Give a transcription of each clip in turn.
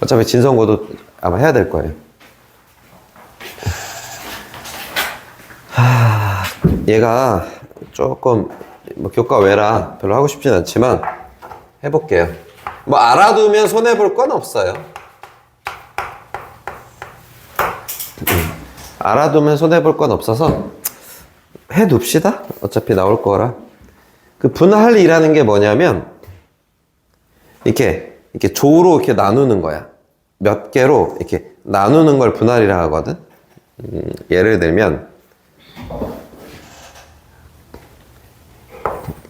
어차피 진성고도 아마 해야 될 거예요. 얘가 조금 뭐 교과 외라 별로 하고 싶진 않지만 해볼게요. 뭐 알아두면 손해볼 건 없어요. 알아두면 손해볼 건 없어서 해둡시다. 어차피 나올 거라. 그 분할이라는 게 뭐냐면 이렇게 조로 이렇게 나누는 거야. 몇 개로 이렇게 나누는 걸 분할이라 하거든. 예를 들면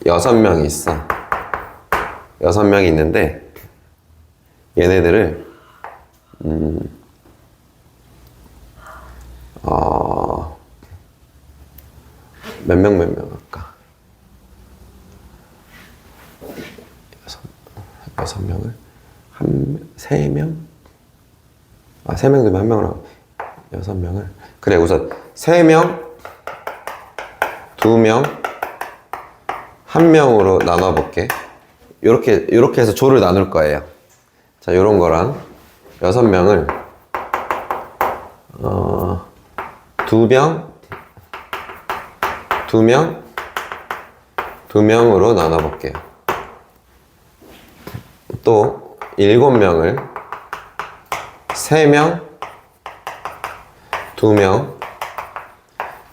6명이 있어. 6명이 있는데 얘네들을 몇 명 할까? 6명을 3명? 3명 되면 1명을 하고 6명을 그래 우선 3명 2명 1명으로 나눠볼게. 요렇게 해서 조를 나눌 거예요. 자, 요런 거랑 6명을 2명으로 나눠볼게요. 또 7명을 3명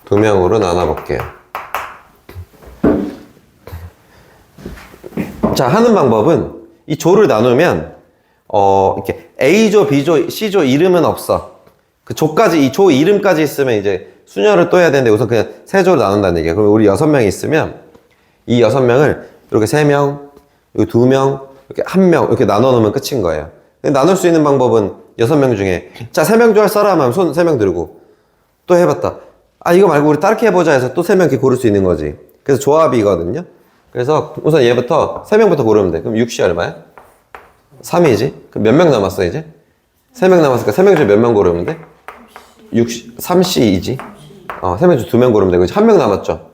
2명으로 나눠볼게요. 자, 하는 방법은 이 조를 나누면 이렇게 A조, B조, C조 이름은 없어. 그 조까지, 이 조 이름까지 있으면 이제 수녀를 또 해야 되는데 우선 그냥 세 조로 나눈다는 얘기야. 그럼 우리 6명이 있으면 이 6명을 이렇게 3명, 이렇게 2명, 이렇게 1명 이렇게 나눠 놓으면 끝인 거예요. 근데 나눌 수 있는 방법은 6명 중에 자, 3명 조 할 사람 하면 손 3명 들고 또 해봤다. 아, 이거 말고 우리 다르게 해보자 해서 또 3명 이렇게 고를 수 있는 거지. 그래서 조합이거든요. 그래서 우선 얘부터 3명부터 고르면 돼. 그럼 6시 얼마야? 3이지? 그럼 몇 명 남았어 이제? 3명 남았으니까 3명 중에 몇 명 고르면 돼? 3C이지? 3명 중에 2명 고르면 되고 1명 남았죠?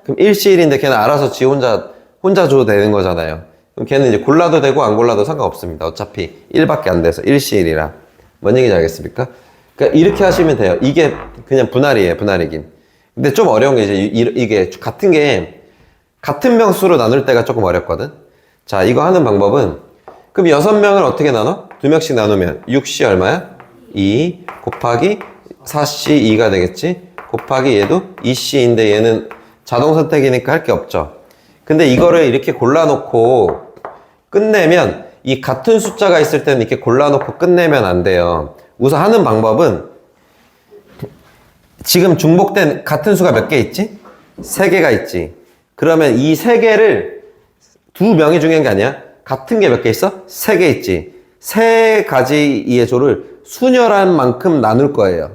그럼 1시 1인데 걔는 알아서 지 혼자 줘도 되는 거잖아요. 그럼 걔는 이제 골라도 되고 안 골라도 상관없습니다. 어차피 1밖에 안 돼서 1시 1이라. 뭔 얘기인지 알겠습니까? 그러니까 이렇게 하시면 돼요. 이게 그냥 분할이에요. 분할이긴. 근데 좀 어려운 게 이제 이게 같은 명수로 나눌 때가 조금 어렵거든. 자, 이거 하는 방법은 그럼 6명을 어떻게 나눠? 2명씩 나누면 6C 얼마야? 2 곱하기 4C 2가 되겠지? 곱하기 얘도 2C인데 얘는 자동 선택이니까 할 게 없죠. 근데 이거를 이렇게 골라놓고 끝내면 이 같은 숫자가 있을 때는 이렇게 골라놓고 끝내면 안 돼요. 우선 하는 방법은 지금 중복된 같은 수가 몇 개 있지? 3개가 있지. 그러면 이 3개를 2명이 중요한 게 아니야. 같은 게 몇 개 있어? 3개 있지. 3가지의 조를 수녀란 만큼 나눌 거예요.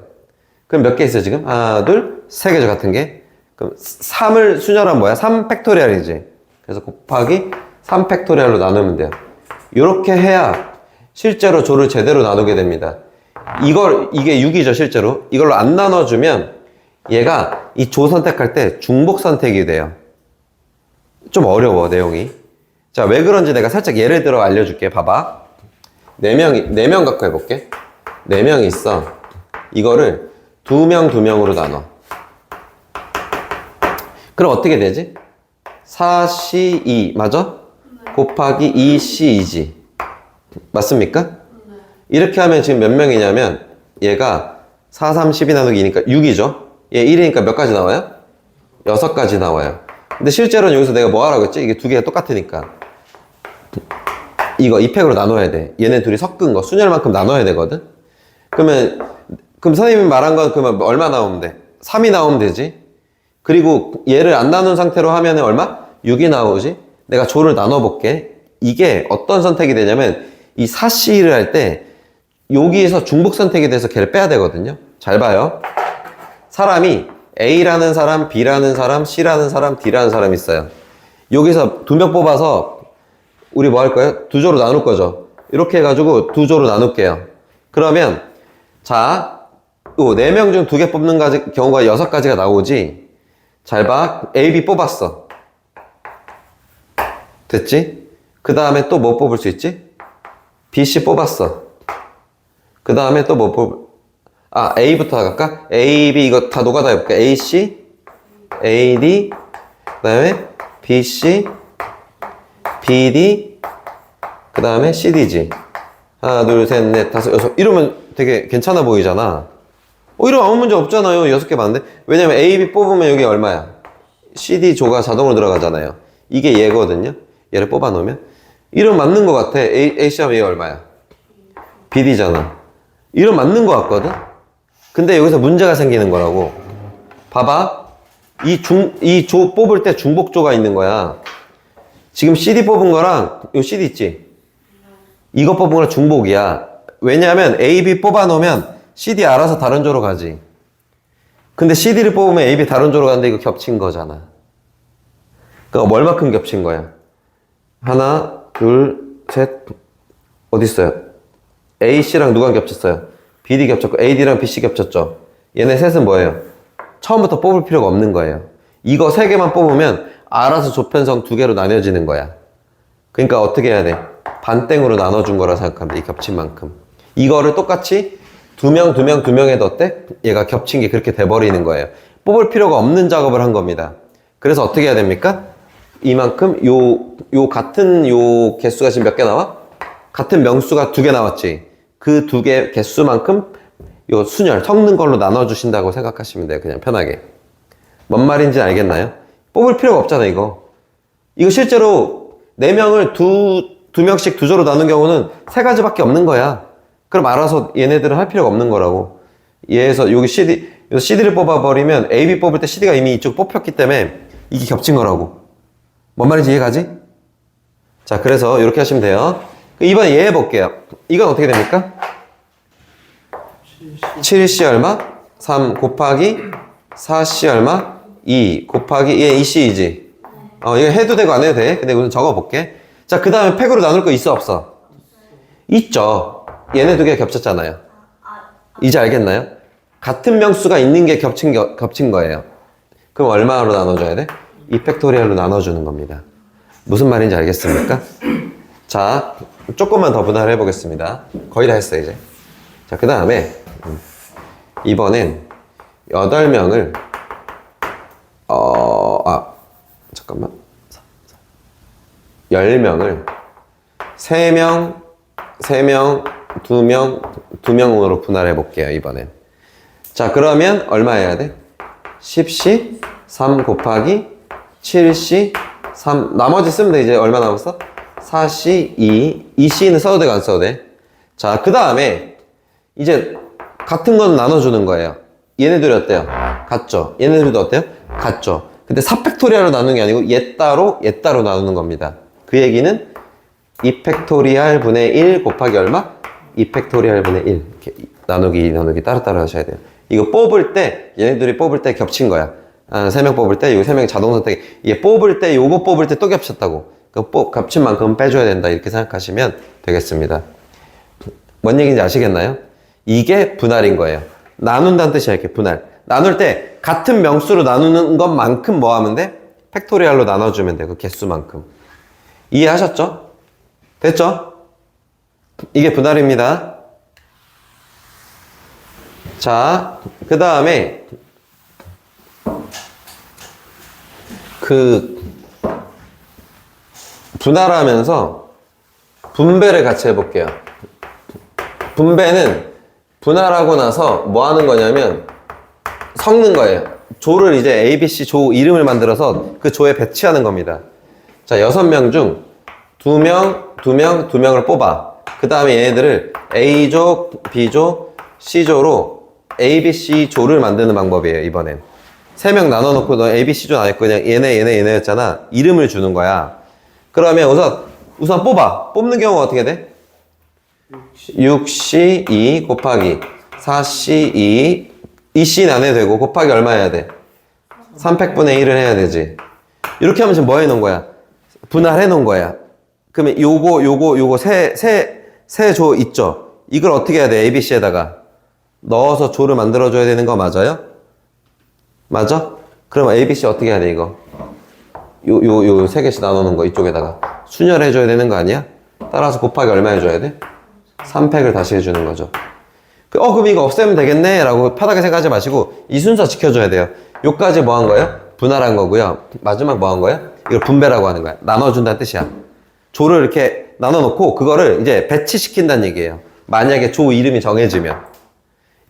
그럼 몇 개 있어 지금? 하나, 둘, 3개죠 같은 게. 그럼 3을 수녀란 뭐야? 3팩토리얼이지. 그래서 곱하기 3팩토리얼로 나누면 돼요. 이렇게 해야 실제로 조를 제대로 나누게 됩니다. 이게 6이죠 실제로. 이걸로 안 나눠주면 얘가 이 조 선택할 때 중복 선택이 돼요. 좀 어려워 내용이. 자, 왜 그런지 내가 살짝 예를 들어 알려줄게. 봐봐. 4명 갖고 해볼게. 4명이 있어. 이거를 2명으로 나눠. 그럼 어떻게 되지? 4C2 맞아? 곱하기 2C2지. 맞습니까? 이렇게 하면 지금 몇 명이냐면 얘가 4, 3, 12 나누기 2니까 6이죠? 얘 1이니까 몇 가지 나와요? 6가지 나와요. 근데 실제로는 여기서 내가 뭐 하라고 했지? 이게 두 개가 똑같으니까 이거 2팩으로 나눠야 돼. 얘네 둘이 섞은 거 순열만큼 나눠야 되거든. 그럼 선생님이 말한 건 그러면 얼마 나오면 돼? 3이 나오면 되지. 그리고 얘를 안 나눈 상태로 하면은 얼마? 6이 나오지. 내가 조를 나눠볼게. 이게 어떤 선택이 되냐면 이 4C를 할 때 여기에서 중복 선택이 돼서 걔를 빼야 되거든요. 잘 봐요. 사람이 A라는 사람, B라는 사람, C라는 사람, D라는 사람이 있어요. 여기서 2명 뽑아서 우리 뭐 할 거예요? 2조로 나눌 거죠. 이렇게 해가지고 2조로 나눌게요. 그러면 자, 4명 중 2개 뽑는 경우가 6가지가 나오지. 잘 봐. A, B 뽑았어. 됐지? 그 다음에 또 뭐 뽑을 수 있지? B, C 뽑았어. 그 다음에 또 뭐 A부터 갈까? A, B 이거 다 노가다 해볼까? A, C, A, D, 그 다음에 B, C, B, D, 그 다음에 C, D, G. 하나, 둘, 셋, 넷, 다섯, 여섯. 이러면 되게 괜찮아 보이잖아. 이러면 아무 문제 없잖아요. 6개 맞는데? 왜냐면 A, B 뽑으면 여기 얼마야? C, D, 조가 자동으로 들어가잖아요. 이게 얘거든요. 얘를 뽑아 놓으면. 이러면 맞는 것 같아. A, C 하면 얘 얼마야? B, D잖아. 이러면 맞는 것 같거든? 근데 여기서 문제가 생기는 거라고. 봐봐. 이 조 뽑을 때 중복조가 있는 거야. 지금 CD 뽑은 거랑, 요 CD 있지? 이거 뽑은 거랑 중복이야. 왜냐면 A, B 뽑아 놓으면 CD 알아서 다른 조로 가지. 근데 CD를 뽑으면 A, B 다른 조로 가는데 이거 겹친 거잖아. 그러니까 얼마큼 겹친 거야? 하나, 둘, 셋. 어디 있어요? A, C랑 누가 겹쳤어요? B, D 겹쳤고 A, D랑 B, C 겹쳤죠? 얘네 셋은 뭐예요? 처음부터 뽑을 필요가 없는 거예요. 이거 3개만 뽑으면 알아서 조편성 2개로 나뉘어지는 거야. 그러니까 어떻게 해야 돼? 반땡으로 나눠준 거라 생각하면 돼. 이 겹친 만큼. 이거를 똑같이 2명 해도 어때? 얘가 겹친 게 그렇게 돼버리는 거예요. 뽑을 필요가 없는 작업을 한 겁니다. 그래서 어떻게 해야 됩니까? 이만큼 같은 개수가 지금 몇 개 나와? 같은 명수가 2개 나왔지. 그 2개 개수만큼 요 순열, 섞는 걸로 나눠주신다고 생각하시면 돼요. 그냥 편하게. 뭔 말인지 알겠나요? 뽑을 필요가 없잖아, 이거. 이거 실제로 4명을 두 명씩 2조로 나눈 경우는 3가지밖에 없는 거야. 그럼 알아서 얘네들은 할 필요가 없는 거라고. 얘에서 여기 CD를 뽑아버리면 AB 뽑을 때 CD가 이미 이쪽 뽑혔기 때문에 이게 겹친 거라고. 뭔 말인지 이해가지? 자, 그래서 이렇게 하시면 돼요. 이번에 얘 해볼게요. 이건 어떻게 됩니까? 7C 얼마? 3 곱하기 4C 얼마? 2 곱하기 얘 2C이지. 이거 해도 되고 안 해도 돼. 근데 우선 적어볼게. 자, 그 다음에 팩으로 나눌 거 있어 없어? 있죠. 얘네 2개 겹쳤잖아요. 이제 알겠나요? 같은 명수가 있는 게 겹친 거예요. 그럼 얼마로 나눠줘야 돼? 2팩토리얼로 나눠주는 겁니다. 무슨 말인지 알겠습니까? 자, 조금만 더 분할을 해보겠습니다. 거의 다 했어요, 이제. 자, 그 다음에 이번엔 8명을 잠깐만 10명을 3명, 3명, 2명, 2명으로 분할해 볼게요, 이번엔. 자, 그러면 얼마 해야 돼? 10C 3 곱하기 7C 3 나머지 쓰면 돼. 이제 얼마 남았어? 4C 2C는 써도 되고 안 써도 돼. 자, 그 다음에 이제 같은 건 나눠주는 거예요. 얘네들이 어때요? 같죠? 얘네들도 어때요? 같죠? 근데 4팩토리얼로 나누는 게 아니고 얘 따로 나누는 겁니다. 그 얘기는 2팩토리얼 분의 1 곱하기 얼마? 2팩토리얼 분의 1 이렇게 나누기 따로따로 하셔야 돼요. 이거 뽑을 때 얘네들이 뽑을 때 겹친 거야. 3명 뽑을 때 이거 3명 자동 선택. 얘 뽑을 때 요거 뽑을 때 또 겹쳤다고. 겹친 만큼 빼줘야 된다 이렇게 생각하시면 되겠습니다. 뭔 얘기인지 아시겠나요? 이게 분할인 거예요. 나눈다는 뜻이야. 이렇게 분할. 나눌 때 같은 명수로 나누는 것만큼 뭐 하면 돼? 팩토리얼로 나눠주면 돼. 그 개수만큼. 이해하셨죠? 됐죠? 이게 분할입니다. 자, 그 다음에 분할하면서 분배를 같이 해볼게요. 분배는 분할하고 나서 뭐 하는 거냐면 섞는 거예요. 조를 이제 ABC 조 이름을 만들어서 그 조에 배치하는 겁니다. 자, 6명 중 2명을 뽑아. 그 다음에 얘네들을 A조, B조, C조로 ABC 조를 만드는 방법이에요, 이번엔. 3명 나눠놓고 너 ABC조 안 했고 그냥 얘네였잖아. 이름을 주는 거야. 그러면 우선 뽑아. 뽑는 경우가 어떻게 돼? 6C2 곱하기 4C2 2C는 안 해도 되고 곱하기 얼마 해야 돼? 3팩분의 1을 해야 되지. 이렇게 하면 지금 뭐 해놓은 거야? 분할해 놓은 거야. 그러면 요거 세 조 있죠? 이걸 어떻게 해야 돼? ABC에다가 넣어서 조를 만들어줘야 되는 거 맞아요? 맞아? 그럼 ABC 어떻게 해야 돼, 이거? 요 3개씩 나누는 거 이쪽에다가 순열해줘야 되는 거 아니야? 따라서 곱하기 얼마 해줘야 돼? 3팩을 다시 해주는 거죠. 그럼 이거 없애면 되겠네 라고 편하게 생각하지 마시고 이 순서 지켜줘야 돼요. 요까지 뭐 한 거예요? 분할한 거고요. 마지막 뭐 한 거예요? 이걸 분배라고 하는 거야. 나눠준다는 뜻이야. 조를 이렇게 나눠놓고 그거를 이제 배치시킨다는 얘기예요. 만약에 조 이름이 정해지면.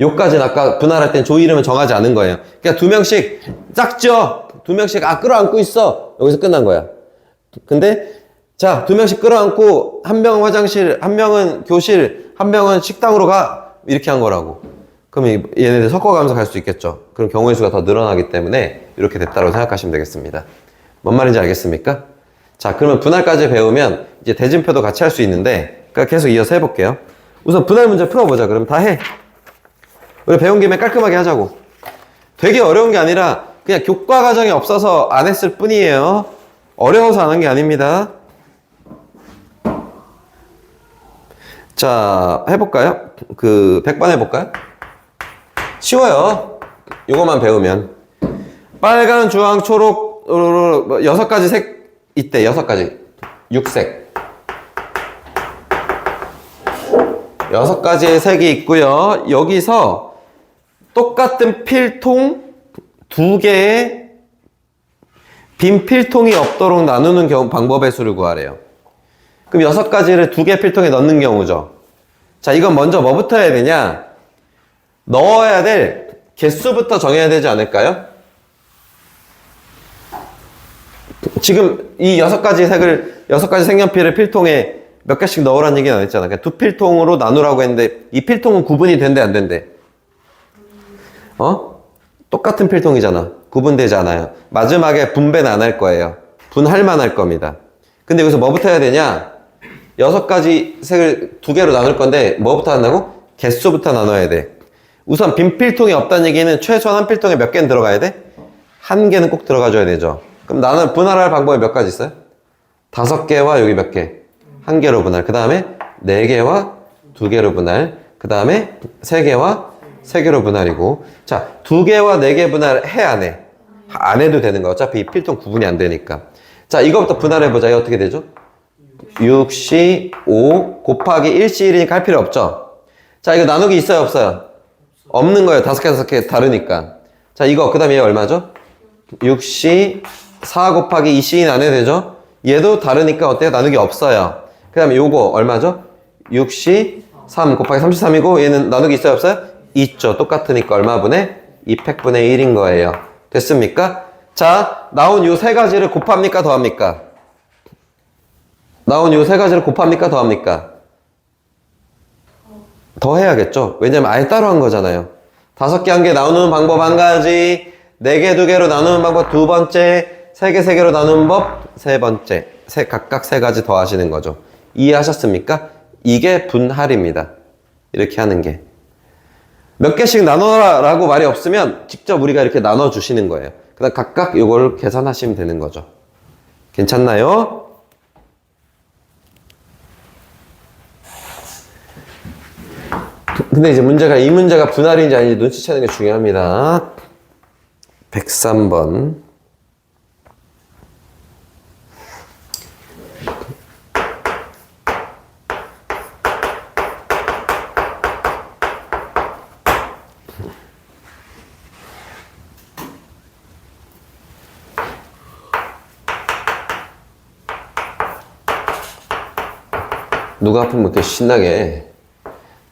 요까지는 아까 분할할 땐 조 이름은 정하지 않은 거예요. 그러니까 2명씩 짝지어. 2명씩 끌어안고 있어. 여기서 끝난 거야. 근데 자, 2명씩 끌어안고 한 명은 화장실, 한 명은 교실, 한 명은 식당으로 가. 이렇게 한 거라고. 그럼 얘네들 섞어가면서 갈 수 있겠죠. 그럼 경우의 수가 더 늘어나기 때문에 이렇게 됐다고 생각하시면 되겠습니다. 뭔 말인지 알겠습니까? 자, 그러면 분할까지 배우면 이제 대진표도 같이 할 수 있는데 그러니까 계속 이어서 해볼게요. 우선 분할 문제 풀어보자. 그럼 다 해. 우리 배운 김에 깔끔하게 하자고. 되게 어려운 게 아니라 그냥 교과 과정이 없어서 안 했을 뿐이에요. 어려워서 안 한 게 아닙니다. 자, 해볼까요? 100번 해볼까요? 쉬워요. 요것만 배우면. 빨간, 주황, 초록, 6가지 색 있대. 6가지. 6색. 6가지의 색이 있고요. 여기서 똑같은 필통 2개의 빈 필통이 없도록 나누는 방법의 수를 구하래요. 그럼 6가지를 2개 필통에 넣는 경우죠. 자, 이건 먼저 뭐부터 해야 되냐? 넣어야 될 개수부터 정해야 되지 않을까요? 지금 이 6가지 색연필을 필통에 몇 개씩 넣으라는 얘기는 안 했잖아. 그냥 2필통으로 나누라고 했는데 이 필통은 구분이 된대 안 된대? 똑같은 필통이잖아. 구분되지 않아요. 마지막에 분배는 안 할 거예요. 분할만 할 겁니다. 근데 여기서 뭐부터 해야 되냐? 6가지 색을 2개로 나눌 건데 뭐부터 한다고? 개수부터 나눠야 돼. 우선 빈 필통이 없다는 얘기는 최소한 한 필통에 몇 개는 들어가야 돼? 1개는 꼭 들어가줘야 되죠. 그럼 나는 분할할 방법이 몇 가지 있어요? 5개와 여기 몇 개? 1개로 분할. 그 다음에 4개와 2개로 분할. 그 다음에 3개와 3개로 분할이고. 자, 2개와 4개 분할 해 안 해? 안 해도 되는 거야. 어차피 이 필통 구분이 안 되니까. 자, 이거부터 분할해보자. 이거 어떻게 되죠? 6C 5 곱하기 1C 1이니까 할 필요 없죠? 자, 이거 나누기 있어요? 없어요? 없는 거예요. 5개 다르니까. 자, 이거 그 다음에 얘 얼마죠? 6C 4 곱하기 2C는 안 해도 되죠? 얘도 다르니까 어때요? 나누기 없어요. 그 다음에 요거 얼마죠? 6C 3 곱하기 33이고 얘는 나누기 있어요? 없어요? 있죠. 똑같으니까 얼마분의? 2팩분의 1인 거예요. 됐습니까? 자, 나온 요 3가지를 곱합니까? 더합니까? 나온 요 3가지를 곱합니까? 더합니까? 더 해야겠죠? 왜냐면 아예 따로 한 거잖아요. 5개, 1개 나누는 방법 1가지, 4개, 2개로 나누는 방법 2번째, 3개, 3개로 나누는 법 3번째. 각각 3가지 더 하시는 거죠. 이해하셨습니까? 이게 분할입니다. 이렇게 하는 게. 몇 개씩 나눠라 라고 말이 없으면 직접 우리가 이렇게 나눠주시는 거예요. 그 다음 각각 이걸 계산하시면 되는 거죠. 괜찮나요? 근데 이제 이 문제가 분할인지 아닌지 눈치채는 게 중요합니다. 103번. 누가 아프면 이렇게 신나게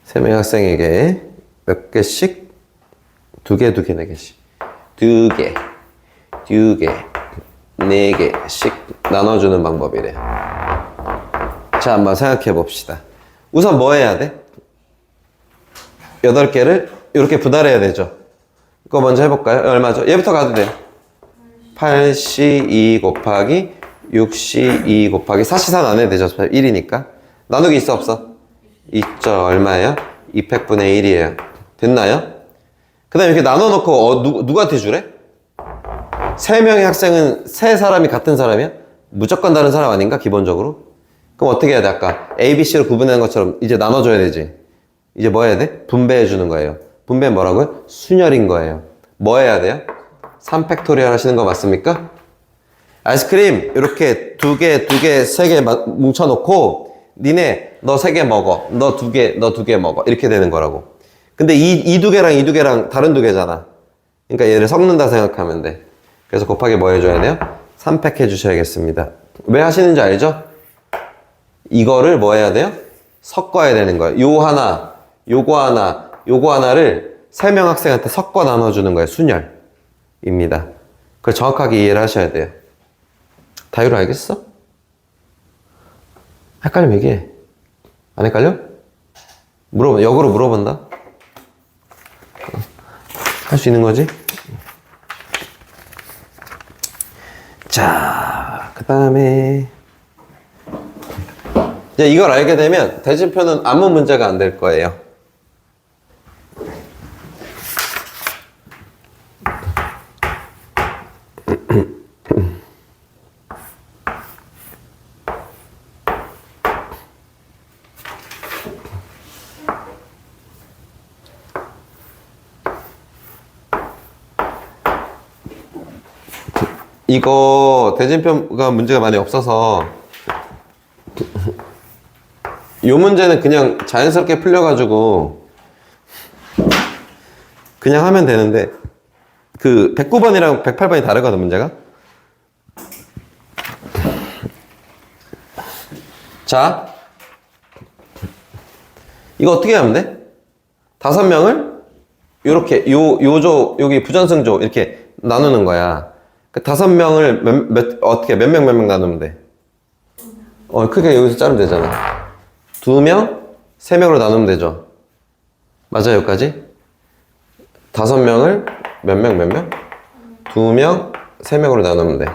3명의 학생에게 몇 개씩? 2개, 4개씩. 2개, 4개씩 나눠주는 방법이래. 자, 한번 생각해 봅시다. 우선 뭐 해야 돼? 8개를 이렇게 분할해야 되죠. 그거 먼저 해볼까요? 얼마죠? 얘부터 가도 돼요. 8C2 곱하기 6C2 곱하기 4C4는 안 해도 되죠. 1이니까. 나누기 있어 없어? 있죠. 얼마예요? 2팩분의 1이에요. 됐나요? 그 다음에 이렇게 나눠놓고 누구한테 주래? 3명의 학생은 3사람이 같은 사람이야? 무조건 다른 사람 아닌가? 기본적으로? 그럼 어떻게 해야 돼? 아까 A, B, C로 구분하는 것처럼 이제 나눠줘야 되지. 이제 뭐 해야 돼? 분배해 주는 거예요. 분배는 뭐라고요? 순열인 거예요. 뭐 해야 돼요? 3팩토리얼 하시는 거 맞습니까? 아이스크림 이렇게 2개, 3개 뭉쳐놓고 니네 너 3개 먹어. 너 2개 먹어. 이렇게 되는 거라고. 근데 이 두 개랑 이 두 개랑 다른 두 개잖아. 그러니까 얘를 섞는다 생각하면 돼. 그래서 곱하기 뭐 해줘야 돼요? 3팩 해주셔야겠습니다. 왜 하시는지 알죠? 이거를 뭐 해야 돼요? 섞어야 되는 거예요. 요 하나, 요거 하나, 요거 하나를 3명 학생한테 섞어 나눠주는 거예요. 순열입니다. 그걸 정확하게 이해를 하셔야 돼요. 다유로 알겠어? 헷갈리면 얘기해. 안 헷갈려? 역으로 물어본다? 할 수 있는 거지? 자, 그 다음에 이제 이걸 알게 되면 대진표는 아무 문제가 안 될 거예요. 이거 대진표가 문제가 많이 없어서 요 문제는 그냥 자연스럽게 풀려가지고 그냥 하면 되는데 그 109번이랑 108번이 다르거든 문제가. 자, 이거 어떻게 하면 돼? 5명을 요렇게 여기 부전승조 이렇게 나누는 거야. 그 5명을 어떻게 몇 명 나누면 돼? 크게 여기서 자르면 되잖아. 2명, 3명으로 나누면 되죠. 맞아요, 여기까지? 5명을 몇 명? 2명, 3명으로 나누면 돼.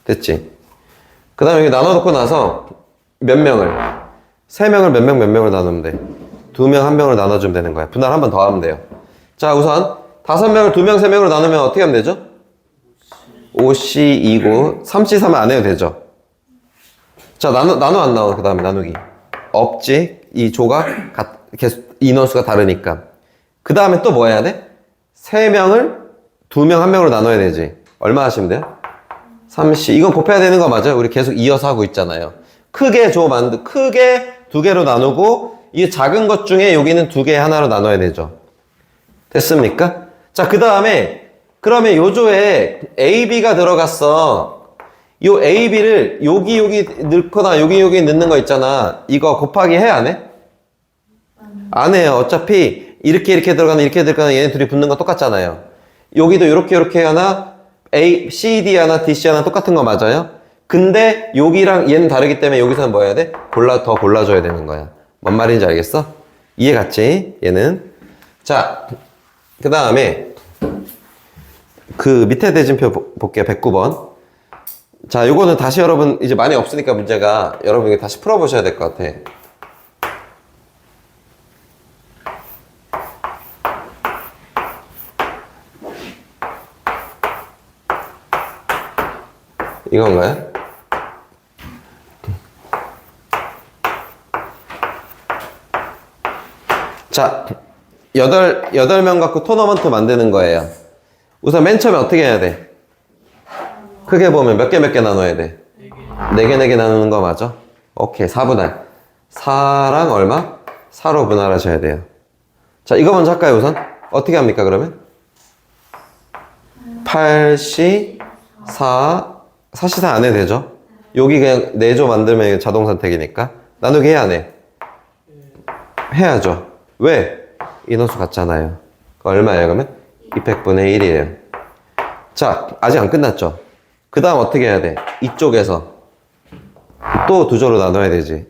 됐지? 그 다음에 여기 나눠놓고 나서 몇 명을? 3명을 몇 명으로 나누면 돼. 2명, 1명으로 나눠주면 되는 거야. 분할 한 번 더 하면 돼요. 자, 우선 5명을 2명, 3명으로 나누면 어떻게 하면 되죠? 5C2고 3C 3을 안 해도 되죠. 자, 나눠 안 나와. 그 다음에 나누기 없지. 이 조가 계속 인원수가 다르니까. 그 다음에 또 뭐 해야 돼? 3명을 2명 1명으로 나눠야 되지. 얼마 하시면 돼요? 3C. 이건 곱해야 되는 거 맞아요? 우리 계속 이어서 하고 있잖아요. 크게 크게 2개로 나누고 이 작은 것 중에 여기는 2개 하나로 나눠야 되죠. 됐습니까? 자, 그 다음에 그러면 요 조에 A, B가 들어갔어. 요 A, B를 여기 넣거나 여기 넣는 거 있잖아. 이거 곱하기 해, 안 해? 안 해요. 어차피 이렇게 들어가나 얘네 둘이 붙는 거 똑같잖아요. 여기도 이렇게 하나 A, C, D 하나, D, C 하나 똑같은 거 맞아요? 근데 여기랑 얘는 다르기 때문에 여기서는 뭐 해야 돼? 더 골라줘야 되는 거야. 뭔 말인지 알겠어? 이해 갔지? 얘는. 자, 그 다음에 그 밑에 대진표 볼게요. 109번. 자, 요거는 다시 여러분 이제 많이 없으니까 문제가 여러분 이게 다시 풀어보셔야 될 것 같아. 이건가요? 자, 8명 갖고 토너먼트 만드는 거예요. 우선 맨 처음에 어떻게 해야 돼? 크게 보면 몇 개 나눠야 돼? 4개 나누는 거 맞아? 오케이, 4분할. 4랑 얼마? 4로 분할하셔야 돼요. 자, 이거 먼저 할까요, 우선? 어떻게 합니까, 그러면? 8C, 4C 4 안 해도 되죠? 여기 그냥 4조 만들면 자동 선택이니까. 나누기 해야 안 해? 해야죠. 왜? 인원수 같잖아요. 얼마예요, 그러면? 200분의 1이에요. 자, 아직 안 끝났죠? 그 다음 어떻게 해야 돼? 이쪽에서 또 2조로 나눠야 되지.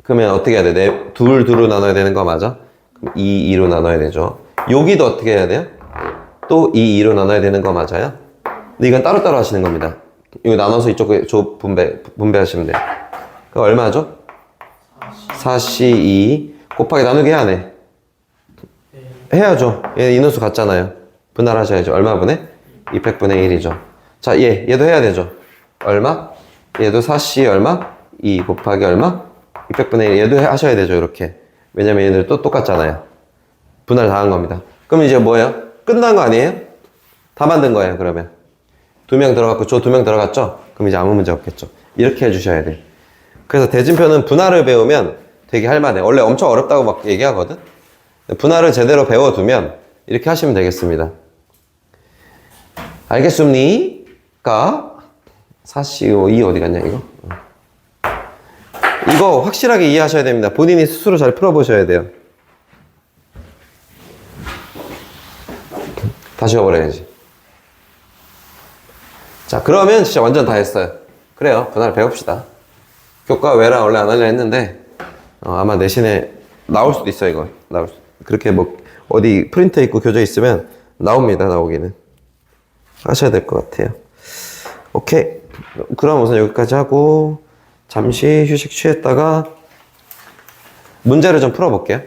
그러면 어떻게 해야 돼? 둘로 나눠야 되는 거 맞아? 그럼 2로 나눠야 되죠. 여기도 어떻게 해야 돼요? 또 2로 나눠야 되는 거 맞아요? 근데 이건 따로따로 하시는 겁니다. 이거 나눠서 이쪽에 분배하시면 돼요. 그럼 얼마죠? 4C2 곱하기 나누기 해야 안 해? 해야죠. 얘 인원수 같잖아요. 분할하셔야죠. 얼마 분의? 200분의 1이죠. 자, 얘도 해야 되죠. 얼마? 얘도 4C 얼마? 2 곱하기 얼마? 200분의 1. 얘도 하셔야 되죠. 이렇게. 왜냐면 얘네들 또 똑같잖아요. 분할 다 한 겁니다. 그럼 이제 뭐예요? 끝난 거 아니에요? 다 만든 거예요, 그러면. 2명 들어갔고, 저 2명 들어갔죠? 그럼 이제 아무 문제 없겠죠. 이렇게 해주셔야 돼. 그래서 대진표는 분할을 배우면 되게 할만해. 원래 엄청 어렵다고 막 얘기하거든? 분할을 제대로 배워두면 이렇게 하시면 되겠습니다. 알겠습니까? 4CO, 2 어디 갔냐, 이거? 이거 확실하게 이해하셔야 됩니다. 본인이 스스로 잘 풀어보셔야 돼요. 다 지워버려야지. 자, 그러면 진짜 완전 다 했어요. 그래요. 분할 배웁시다. 교과 외라 원래 안 하려 했는데, 아마 내신에 나올 수도 있어요, 이거. 그렇게 뭐, 어디 프린터 있고 교재 있으면 나옵니다, 나오기는. 하셔야 될 것 같아요. 오케이. 그럼 우선 여기까지 하고, 잠시 휴식 취했다가, 문제를 좀 풀어볼게요.